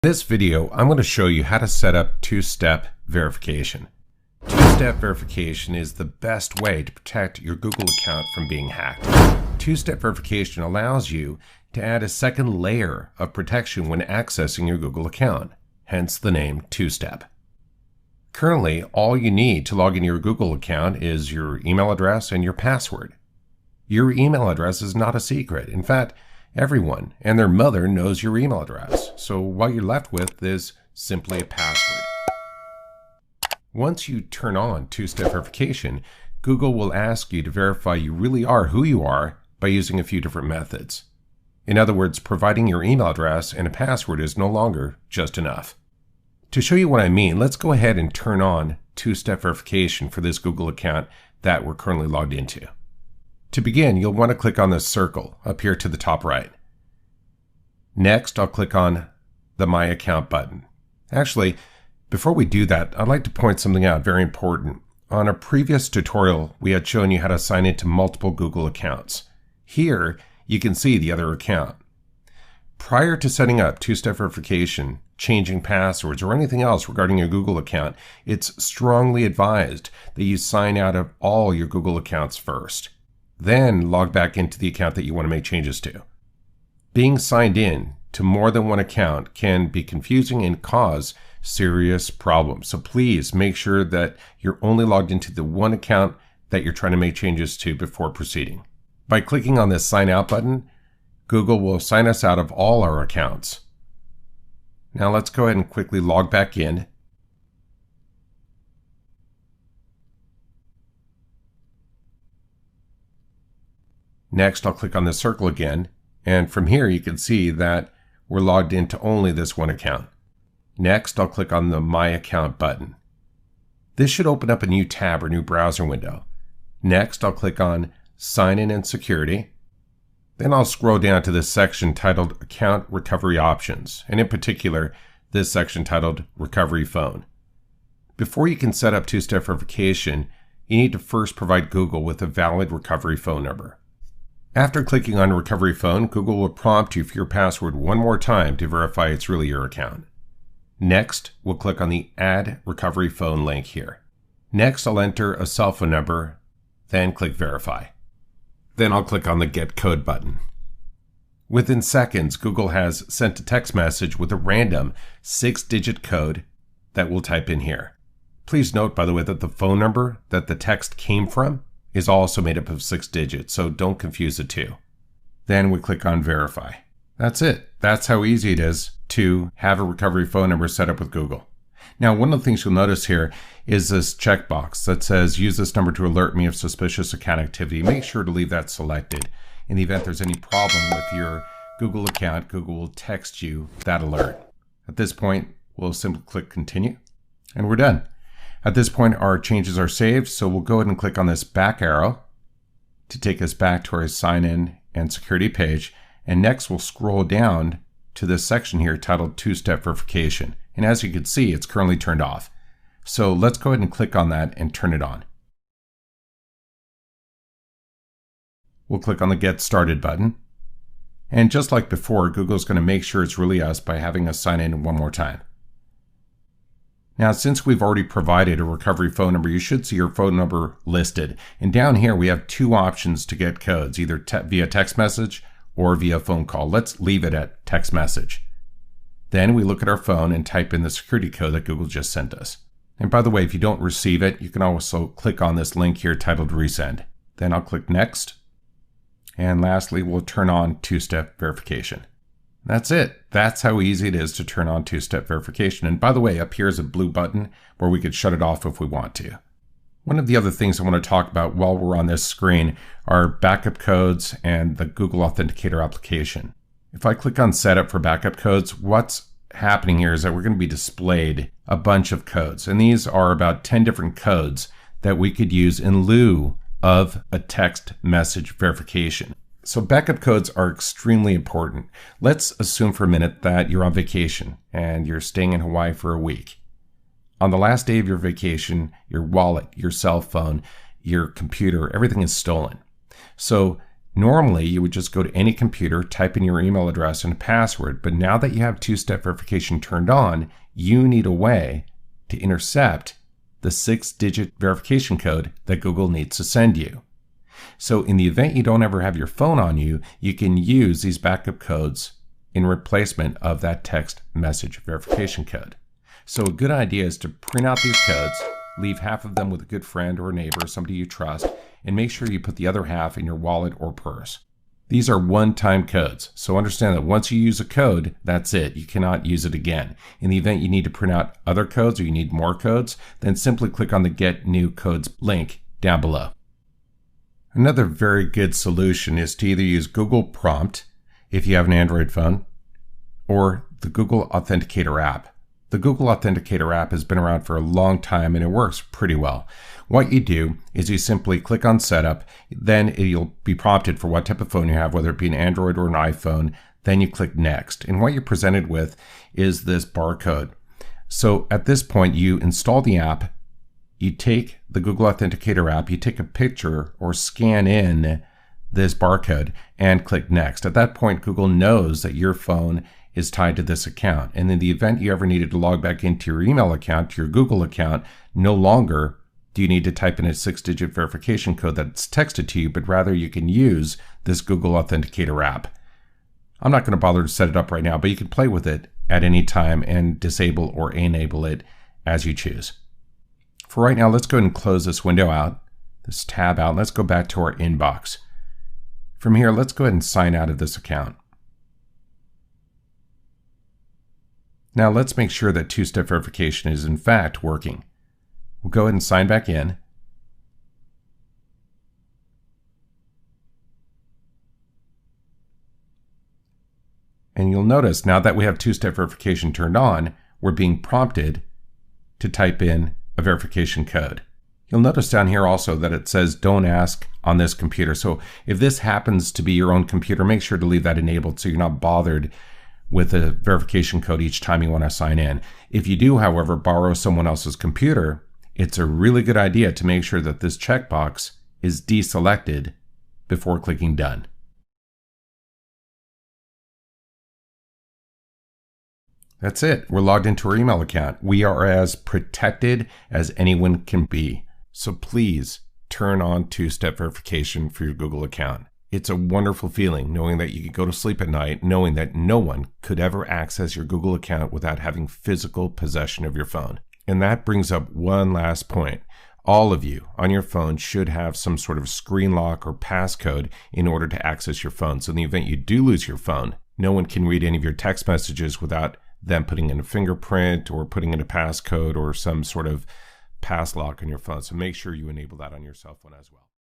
In this video, I'm going to show you how to set up two-step verification. Two-step verification is the best way to protect your Google account from being hacked. Two-step verification allows you to add a second layer of protection when accessing your Google account, hence the name two-step. Currently, all you need to log into your Google account is your email address and your password. Your email address is not a secret. In fact, everyone and their mother knows your email address, so what you're left with is simply a password. Once you turn on two-step verification, Google will ask you to verify you really are who you are by using a few different methods. In other words, providing your email address and a password is no longer just enough. To show you what I mean, let's go ahead and turn on two-step verification for this Google account that we're currently logged into. To begin, you'll want to click on this circle up here to the top right. Next, I'll click on the My Account button. Actually, before we do that, I'd like to point something out very important. On a previous tutorial, we had shown you how to sign into multiple Google accounts. Here, you can see the other account. Prior to setting up two-step verification, changing passwords, or anything else regarding your Google account, it's strongly advised that you sign out of all your Google accounts first. Then log back into the account that you want to make changes to. Being signed in to more than one account can be confusing and cause serious problems. So please make sure that you're only logged into the one account that you're trying to make changes to before proceeding. By clicking on this sign out button, Google will sign us out of all our accounts. Now let's go ahead and quickly log back in. Next, I'll click on the circle again, and from here you can see that we're logged into only this one account. Next, I'll click on the My Account button. This should open up a new tab or new browser window. Next, I'll click on Sign In and Security. Then I'll scroll down to this section titled Account Recovery Options, and in particular, this section titled Recovery Phone. Before you can set up two-step verification, you need to first provide Google with a valid recovery phone number. After clicking on Recovery Phone, Google will prompt you for your password one more time to verify it's really your account. Next, we'll click on the Add Recovery Phone link here. Next, I'll enter a cell phone number, then click Verify. Then I'll click on the Get Code button. Within seconds, Google has sent a text message with a random 6-digit code that we'll type in here. Please note, by the way, that the phone number that the text came from is also made up of 6 digits, so don't confuse the two. Then we click on Verify. That's it. That's how easy it is to have a recovery phone number set up with Google. Now, one of the things you'll notice here is this checkbox that says, use this number to alert me of suspicious account activity. Make sure to leave that selected. In the event there's any problem with your Google account, Google will text you that alert. At this point, we'll simply click Continue, and we're done. At this point, our changes are saved, so we'll go ahead and click on this back arrow to take us back to our sign in and security page. And next, we'll scroll down to this section here titled Two-Step Verification. And as you can see, it's currently turned off. So let's go ahead and click on that and turn it on. We'll click on the Get Started button. And just like before, Google's going to make sure it's really us by having us sign in one more time. Now, since we've already provided a recovery phone number, you should see your phone number listed. And down here, we have two options to get codes, either via text message or via phone call. Let's leave it at text message. Then we look at our phone and type in the security code that Google just sent us. And by the way, if you don't receive it, you can also click on this link here titled Resend. Then I'll click Next. And lastly, we'll turn on two-step verification. That's it. That's how easy it is to turn on two-step verification. And by the way, up here is a blue button where we could shut it off if we want to. One of the other things I want to talk about while we're on this screen are backup codes and the Google Authenticator application. If I click on Setup for backup codes, what's happening here is that we're going to be displayed a bunch of codes. And these are about 10 different codes that we could use in lieu of a text message verification. So backup codes are extremely important. Let's assume for a minute that you're on vacation and you're staying in Hawaii for a week. On the last day of your vacation, your wallet, your cell phone, your computer, everything is stolen. So Normally, you would just go to any computer, type in your email address and a password, but now that you have two-step verification turned on, you need a way to intercept the 6-digit verification code that Google needs to send you. So in the event you don't ever have your phone on you, you can use these backup codes in replacement of that text message verification code. So a good idea is to print out these codes, leave half of them with a good friend or a neighbor, somebody you trust, and make sure you put the other half in your wallet or purse. These are one-time codes, so understand that once you use a code, that's it. You cannot use it again. In the event you need to print out other codes or you need more codes, then simply click on the Get New Codes link down below. Another very good solution is to either use Google Prompt if you have an Android phone, or the Google Authenticator app. The Google Authenticator app has been around for a long time and it works pretty well. What you do is you simply click on Setup, then you'll be prompted for what type of phone you have, whether it be an Android or an iPhone, then you click Next. And what you're presented with is this barcode. So at this point, you install the app, you take the Google Authenticator app, you take a picture or scan in this barcode and click Next. At that point, Google knows that your phone is tied to this account. And in the event you ever needed to log back into your email account, to your Google account, no longer do you need to type in a 6-digit verification code that's texted to you, but rather you can use this Google Authenticator app. I'm not going to bother to set it up right now, but you can play with it at any time and disable or enable it as you choose. For right now, let's go ahead and close this window out, this tab out, and let's go back to our inbox. From here, let's go ahead and sign out of this account. Now let's make sure that two-step verification is in fact working. We'll go ahead and sign back in. And you'll notice now that we have two-step verification turned on, we're being prompted to type in a verification code. You'll notice down here also that it says don't ask on this computer. So if this happens to be your own computer, make sure to leave that enabled so you're not bothered with a verification code each time you want to sign in. If you do, however, borrow someone else's computer, it's a really good idea to make sure that this checkbox is deselected before clicking done. That's it. We're logged into our email account. We are as protected as anyone can be. So please turn on two-step verification for your Google account. It's a wonderful feeling knowing that you can go to sleep at night knowing that no one could ever access your Google account without having physical possession of your phone. And that brings up one last point. All of you on your phone should have some sort of screen lock or passcode in order to access your phone. So in the event you do lose your phone, no one can read any of your text messages without them putting in a fingerprint or putting in a passcode or some sort of pass lock on your phone. So make sure you enable that on your cell phone as well.